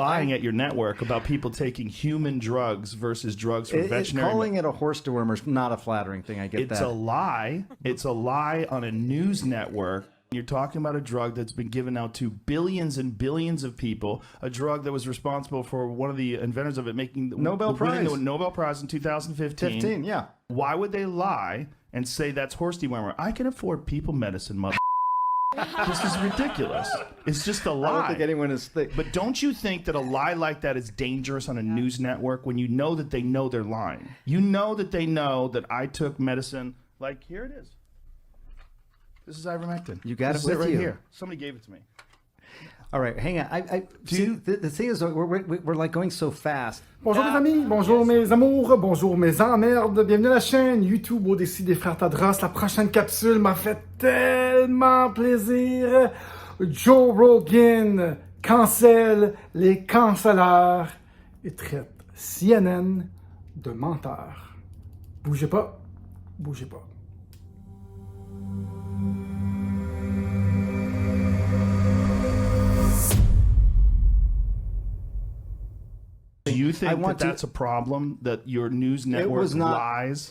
lying at your network about people taking human drugs versus drugs for veterinary. Calling it a horse dewormer is not a flattering thing. I get that. It's a lie. It's a lie on a news network. You're talking about a drug that's been given out to billions and billions of people, a drug that was responsible for one of the inventors of it winning the Nobel Prize in 2015. Yeah. Why would they lie and say that's horse dewormer? I can afford people medicine, mother. This is ridiculous. It's just a lie. I don't think anyone is But don't you think that a lie like that is dangerous on a news network when you know that they know they're lying? You know that they know that I took medicine. Like, here it is. This is ivermectin. You got this it with right you. Here. Somebody gave it to me. All right, hang on. The thing is, we're like going so fast. Bonjour mes amis, bonjour mes amours, bonjour mes emmerdes. Bienvenue à la chaîne YouTube Au-Décis des Frères Tadros. La prochaine capsule m'a fait tellement plaisir. Joe Rogan cancelle les cancelleurs et traite CNN de menteurs. Bougez pas, bougez pas. Do you think that's a problem, that your news network lies?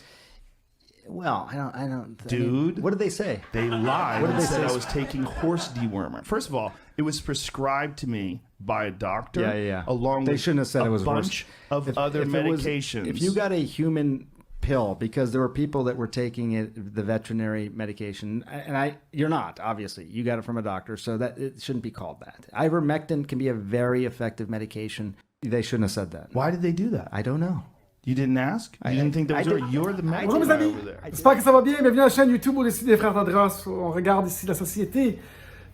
Well, I don't. Dude. What did they say? They lied What did and they said say? I was taking horse dewormer. First of all, it was prescribed to me by a doctor. Yeah. Along They with shouldn't have said a it was bunch of other medications. If you got a human pill, because there were people that were taking it, the veterinary medication, and you're not, obviously. You got it from a doctor, so that it shouldn't be called that. Ivermectin can be a very effective medication. They shouldn't have said that. Why did they do that? I don't know. You didn't ask? You didn't think that was You're the medical Bonjour mes guy amis, over there. j'espère que ça va bien. Bienvenue à la chaîne YouTube Au-Décis des Frères Tadros. On regarde ici la société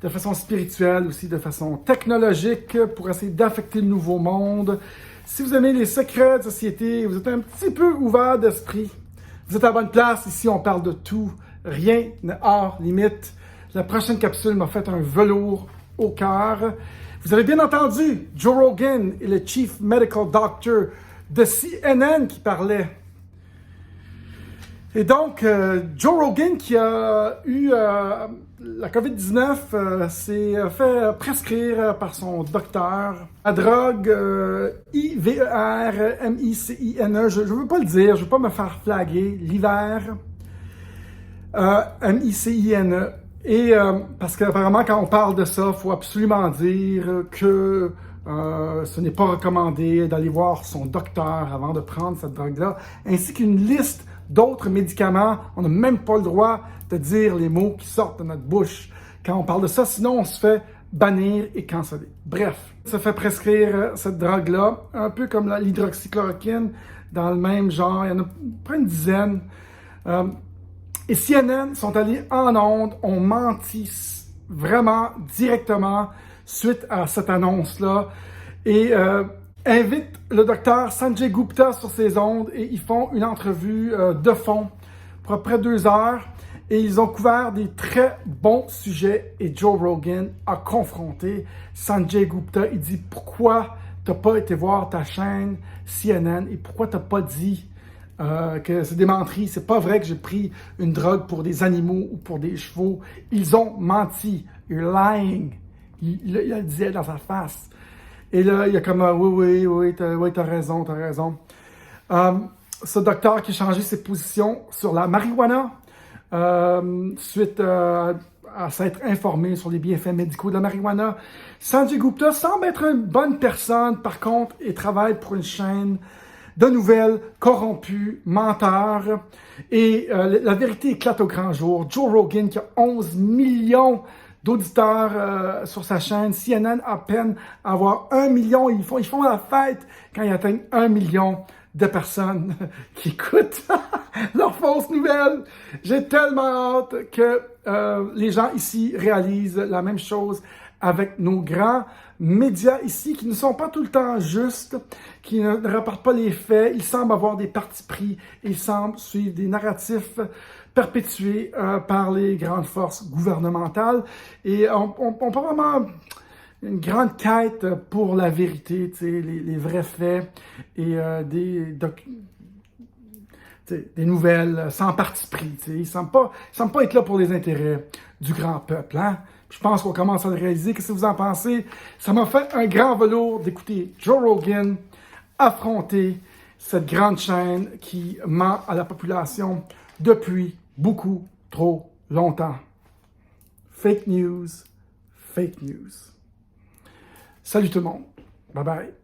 de façon spirituelle, aussi de façon technologique pour essayer d'affecter le nouveau monde. Si vous aimez les secrets de société, vous êtes un petit peu ouvert d'esprit, vous êtes à la bonne place. Ici, on parle de tout. Rien n'est hors limite. La prochaine capsule m'a fait un velours au cœur. Vous avez bien entendu Joe Rogan et le Chief Medical Doctor de CNN qui parlait. Et donc, Joe Rogan qui a eu la COVID-19 s'est fait prescrire par son docteur la drogue IVER-MICINE. Je ne veux pas le dire, je ne veux pas me faire flaguer. L'hiver, MICINE. Et parce qu'apparemment, quand on parle de ça, il faut absolument dire que ce n'est pas recommandé d'aller voir son docteur avant de prendre cette drogue-là, ainsi qu'une liste d'autres médicaments. On n'a même pas le droit de dire les mots qui sortent de notre bouche quand on parle de ça, sinon on se fait bannir et canceller. Bref, ça fait prescrire cette drogue-là, un peu comme l'hydroxychloroquine, dans le même genre. Il y en a près une dizaine. Et CNN sont allés en ondes, ont menti vraiment directement suite à cette annonce-là et invitent le docteur Sanjay Gupta sur ces ondes et ils font une entrevue de fond pour à peu près 2 heures et ils ont couvert des très bons sujets et Joe Rogan a confronté Sanjay Gupta. Il dit « Pourquoi t'as pas été voir ta chaîne CNN et pourquoi t'as pas dit que c'est des menteries, c'est pas vrai que j'ai pris une drogue pour des animaux ou pour des chevaux. Ils ont menti. You're lying. » Il le disait dans sa face. Et là, il y a comme oui, t'as raison. Ce docteur qui a changé ses positions sur la marijuana suite à s'être informé sur les bienfaits médicaux de la marijuana. Sanjay Gupta semble être une bonne personne, par contre, et travaille pour une chaîne de nouvelles, corrompues, menteurs. Et la vérité éclate au grand jour. Joe Rogan, qui a 11 millions d'auditeurs sur sa chaîne, CNN a peine à avoir 1 million. Ils font la fête quand ils atteignent 1 million de personnes qui écoutent leurs fausses nouvelles. J'ai tellement hâte que les gens ici réalisent la même chose avec nos grands médias ici qui ne sont pas tout le temps justes, qui ne rapportent pas les faits. Ils semblent avoir des partis pris, ils semblent suivre des narratifs perpétués par les grandes forces gouvernementales. Et on peut vraiment une grande quête pour la vérité, les vrais faits et des nouvelles sans parti pris. Il ne semble pas être là pour les intérêts du grand peuple. Hein? Je pense qu'on commence à le réaliser. Qu'est-ce que vous en pensez? Ça m'a fait un grand velours d'écouter Joe Rogan affronter cette grande chaîne qui ment à la population depuis beaucoup trop longtemps. Fake news, fake news. Salut tout le monde. Bye bye.